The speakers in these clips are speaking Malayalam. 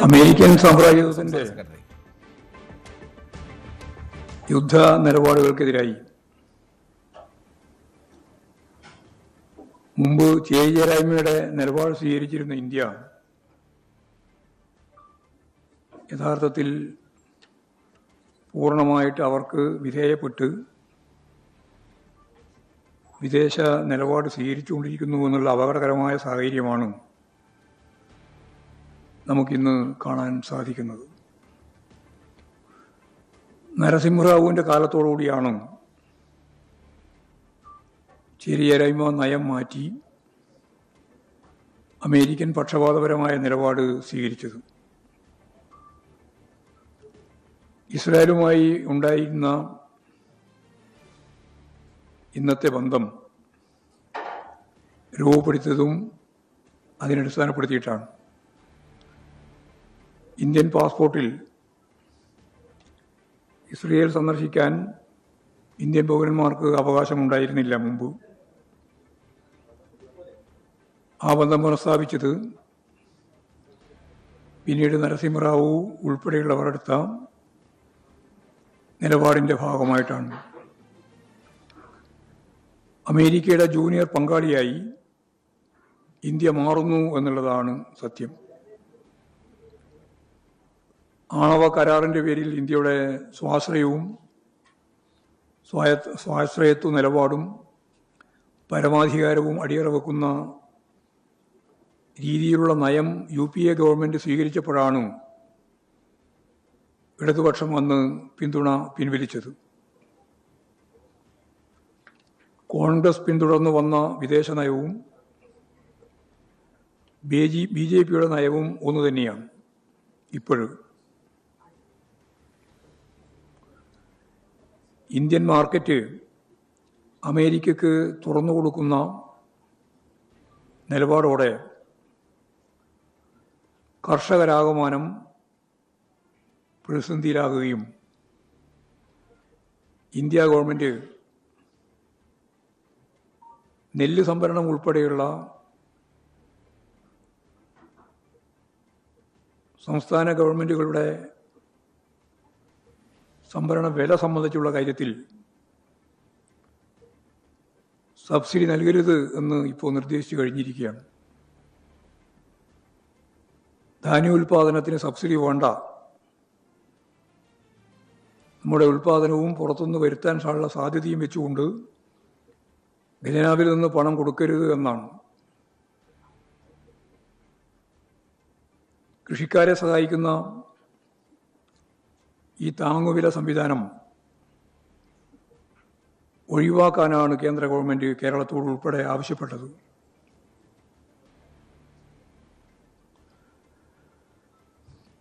അമേരിക്കൻ സാമ്രാജ്യത്വത്തിന്റെ യുദ്ധ നിലപാടുകൾക്കെതിരായി മുമ്പ് ചേരിചേരായ്മയുടെ നിലപാട് സ്വീകരിച്ചിരുന്ന ഇന്ത്യ യഥാർത്ഥത്തിൽ പൂർണ്ണമായിട്ട് അവർക്ക് വിധേയപ്പെട്ട് വിദേശ നിലപാട് സ്വീകരിച്ചുകൊണ്ടിരിക്കുന്നു എന്നുള്ള അപകടകരമായ സാഹചര്യമാണ് നമുക്കിന്ന് കാണാൻ സാധിക്കുന്നത്. നരസിംഹറാവുവിൻ്റെ കാലത്തോടുകൂടിയാണ് ചേരിചേരായ്മ നയം മാറ്റി അമേരിക്കൻ പക്ഷപാതപരമായ നിലപാട് സ്വീകരിച്ചത്. ഇസ്രായേലുമായി ഉണ്ടായിരുന്ന ഇന്നത്തെ ബന്ധം രൂപപ്പെടുത്തിയതും അതിനടിസ്ഥാനപ്പെടുത്തിയിട്ടാണ്. ഇന്ത്യൻ പാസ്പോർട്ടിൽ ഇസ്രയേൽ സന്ദർശിക്കാൻ ഇന്ത്യൻ പൗരന്മാർക്ക് അവകാശമുണ്ടായിരുന്നില്ല മുമ്പ്. ആ ബന്ധം പുനഃസ്ഥാപിച്ചത് പിന്നീട് നരസിംഹറാവു ഉൾപ്പെടെയുള്ളവർ എടുത്ത നിലപാടിൻ്റെ ഭാഗമായിട്ടാണ്. അമേരിക്കയുടെ ജൂനിയർ പങ്കാളിയായി ഇന്ത്യ മാറുന്നു എന്നുള്ളതാണ് സത്യം. ആണവ കരാറിൻ്റെ പേരിൽ ഇന്ത്യയുടെ സ്വാശ്രയത്വ നിലപാടും പരമാധികാരവും അടിയറ വെക്കുന്ന രീതിയിലുള്ള നയം UPA ഗവൺമെൻറ് സ്വീകരിച്ചപ്പോഴാണ് ഇടതുപക്ഷം അന്ന് പിന്തുണ പിൻവലിച്ചത്. കോൺഗ്രസ് പിന്തുടർന്നു വന്ന വിദേശ നയവും BJPയുടെ നയവും ഒന്നു തന്നെയാണ് ഇപ്പോഴും. ഇന്ത്യൻ മാർക്കറ്റ് അമേരിക്കക്ക് തുറന്നു കൊടുക്കുന്ന നിലപാടോടെ കർഷകരാകമാനം പ്രതിസന്ധിയിലാകുകയും ഇന്ത്യ ഗവൺമെൻറ് നെല്ല് സംഭരണം ഉൾപ്പെടെയുള്ള സംസ്ഥാന ഗവൺമെൻറ്റുകളുടെ സംഭരണ വില സംബന്ധിച്ചുള്ള കാര്യത്തിൽ സബ്സിഡി നൽകരുത് എന്ന് ഇപ്പോൾ നിർദ്ദേശിച്ചു കഴിഞ്ഞിരിക്കുകയാണ്. ധാന്യോൽപാദനത്തിന് സബ്സിഡി വേണ്ട, നമ്മുടെ ഉൽപാദനവും പുറത്തുനിന്ന് വരുത്താനുള്ള സാധ്യതയും വെച്ചുകൊണ്ട് ഖജനാവിൽ നിന്ന് പണം കൊടുക്കരുത് എന്നാണ്. കൃഷിക്കാരെ സഹായിക്കുന്ന ഈ താങ്ങുവില സംവിധാനം ഒഴിവാക്കാനാണ് കേന്ദ്ര ഗവൺമെൻറ് കേരളത്തോട് ഉൾപ്പെടെ ആവശ്യപ്പെട്ടത്.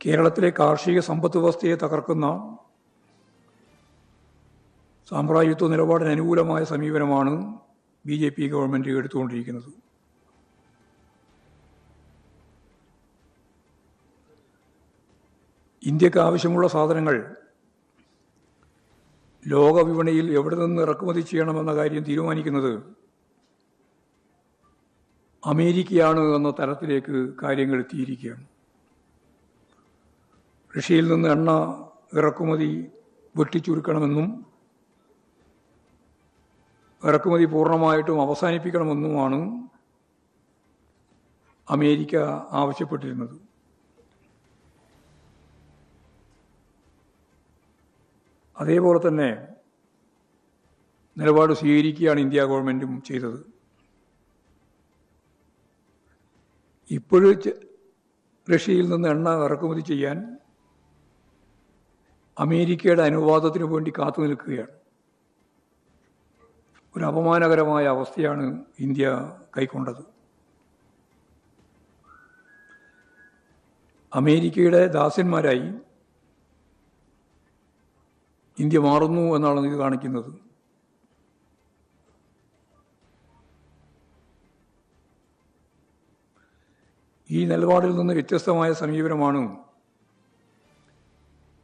കേരളത്തിലെ കാർഷിക സമ്പദ് വ്യവസ്ഥയെ തകർക്കുന്ന സാമ്രാജ്യത്വ നിലപാടിന് അനുകൂലമായ സമീപനമാണ് BJP ഗവൺമെൻറ് എടുത്തുകൊണ്ടിരിക്കുന്നത്. ഇന്ത്യക്ക് ആവശ്യമുള്ള സാധനങ്ങൾ ലോകവിപണിയിൽ എവിടെ നിന്ന് ഇറക്കുമതി ചെയ്യണമെന്ന കാര്യം തീരുമാനിക്കുന്നത് അമേരിക്കയാണ് എന്ന തരത്തിലേക്ക് കാര്യങ്ങൾ എത്തിയിരിക്കുകയാണ്. റഷ്യയിൽ നിന്ന് എണ്ണ ഇറക്കുമതി വെട്ടിച്ചുരുക്കണമെന്നും ഇറക്കുമതി പൂർണ്ണമായിട്ടും അവസാനിപ്പിക്കണമെന്നുമാണ് അമേരിക്ക ആവശ്യപ്പെട്ടിരുന്നത്. അതേപോലെ തന്നെ നിലപാട് സ്വീകരിക്കുകയാണ് ഇന്ത്യ ഗവൺമെൻറ്റും ചെയ്തത്. ഇപ്പോഴും റഷ്യയിൽ നിന്ന് എണ്ണ ഇറക്കുമതി ചെയ്യാൻ അമേരിക്കയുടെ അനുവാദത്തിനു വേണ്ടി കാത്തു നിൽക്കുകയാണ്. ഒരു അപമാനകരമായ അവസ്ഥയാണ് ഇന്ത്യ കൈക്കൊണ്ടത്. അമേരിക്കയുടെ ദാസ്യന്മാരായി ഇന്ത്യ മാറുന്നു എന്നാണ് ഇത് കാണിക്കുന്നത്. ഈ നിലപാടിൽ നിന്ന് വ്യത്യസ്തമായ സമീപനമാണ്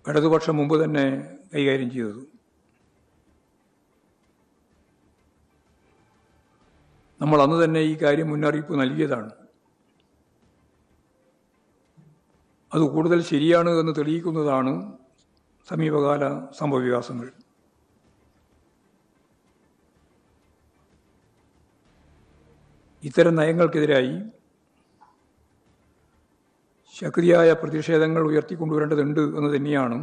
ഇടതുപക്ഷം മുമ്പ് തന്നെ കൈകാര്യം ചെയ്തത്. നമ്മൾ അന്ന് തന്നെ ഈ കാര്യം മുന്നറിയിപ്പ് നൽകിയതാണ്. അത് കൂടുതൽ ശരിയാണ് എന്ന് തെളിയിക്കുന്നതാണ് സമീപകാല സംഭവവികാസങ്ങൾ. ഇത്തരം നയങ്ങൾക്കെതിരായി ശക്തിയായ പ്രതിഷേധങ്ങൾ ഉയർത്തിക്കൊണ്ടുവരേണ്ടതുണ്ട് എന്ന് തന്നെയാണ്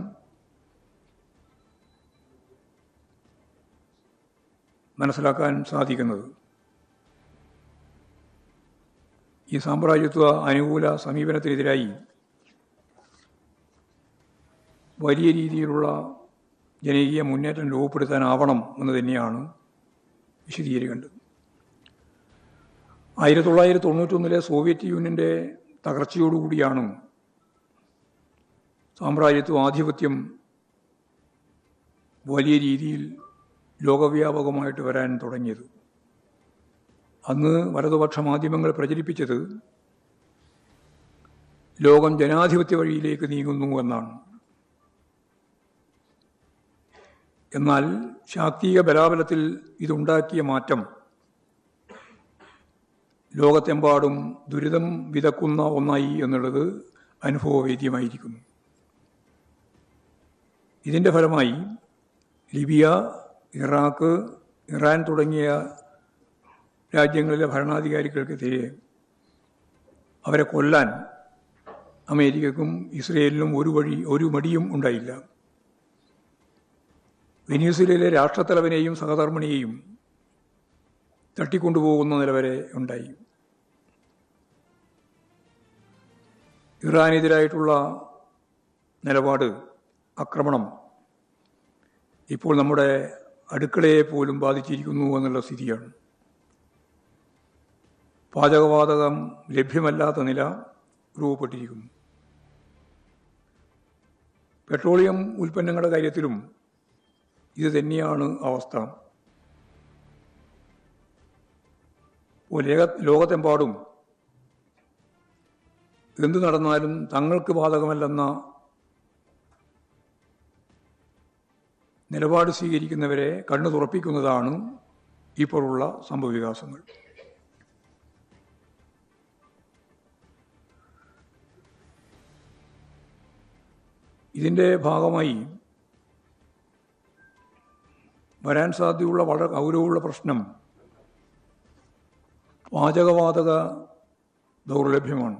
മനസ്സിലാക്കാൻ സാധിക്കുന്നത്. ഈ സാമ്രാജ്യത്വ അനുകൂല സമീപനത്തിനെതിരായി വലിയ രീതിയിലുള്ള ജനകീയ മുന്നേറ്റം രൂപപ്പെടുത്താനാവണം എന്ന് തന്നെയാണ് വിശദീകരിക്കേണ്ടത്. 1991 സോവിയറ്റ് യൂണിയൻ്റെ തകർച്ചയോടുകൂടിയാണ് സാമ്രാജ്യത്വ ആധിപത്യം വലിയ രീതിയിൽ ലോകവ്യാപകമായിട്ട് വരാൻ തുടങ്ങിയത്. അന്ന് വലതുപക്ഷ മാധ്യമങ്ങൾ പ്രചരിപ്പിച്ചത് ലോകം ജനാധിപത്യ വഴിയിലേക്ക് നീങ്ങുന്നു എന്നാണ്. എന്നാൽ ശാക്തിക ബലാബലത്തിൽ ഇതുണ്ടാക്കിയ മാറ്റം ലോകത്തെമ്പാടും ദുരിതം വിതക്കുന്ന ഒന്നായി എന്നുള്ളത് അനുഭവവേദ്യമായിരിക്കുന്നു. ഇതിൻ്റെ ഫലമായി ലിബിയ, ഇറാഖ്, ഇറാൻ തുടങ്ങിയ രാജ്യങ്ങളിലെ ഭരണാധികാരികൾക്കെതിരെ അവരെ കൊല്ലാൻ അമേരിക്കക്കും ഇസ്രയേലിനും ഒരു മടിയും ഉണ്ടായില്ല. വെനീസുലയിലെ രാഷ്ട്രത്തലവനെയും സഹധർമ്മിണിയെയും തട്ടിക്കൊണ്ടുപോകുന്ന നിലവരെ ഉണ്ടായി. ഇറാനെതിരായിട്ടുള്ള നിലപാട്, ആക്രമണം ഇപ്പോൾ നമ്മുടെ അടുക്കളയെ പോലും ബാധിച്ചിരിക്കുന്നു എന്നുള്ള സ്ഥിതിയാണ്. പാചകവാതകം ലഭ്യമല്ലാത്ത നില രൂപപ്പെട്ടിരിക്കുന്നു. പെട്രോളിയം ഉൽപ്പന്നങ്ങളുടെ കാര്യത്തിലും ഇത് തന്നെയാണ് അവസ്ഥ. ലോകത്തെമ്പാടും എന്തു നടന്നാലും തങ്ങൾക്ക് ബാധകമല്ലെന്ന നിലപാട് സ്വീകരിക്കുന്നവരെ കണ്ണു തുറപ്പിക്കുന്നതാണ് ഇപ്പോഴുള്ള സംഭവവികാസങ്ങൾ. ഇതിൻ്റെ ഭാഗമായി വരാൻ സാധ്യതയുള്ള വളരെ ഗൗരവമുള്ള പ്രശ്നം പാചകവാതക ദൗർലഭ്യമാണ്.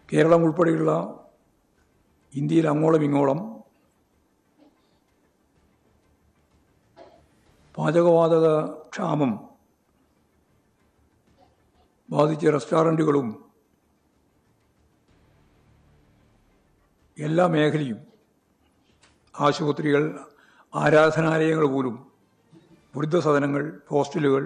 കേരളം ഉൾപ്പെടെയുള്ള ഇന്ത്യയിൽ അങ്ങോളം ഇങ്ങോളം പാചകവാതക ക്ഷാമം ബാധിച്ച റെസ്റ്റോറൻറ്റുകളും എല്ലാ മേഖലയും, ആശുപത്രികൾ, ആരാധനാലയങ്ങൾ പോലും, വൃദ്ധസദനങ്ങൾ, ഹോസ്റ്റലുകൾ,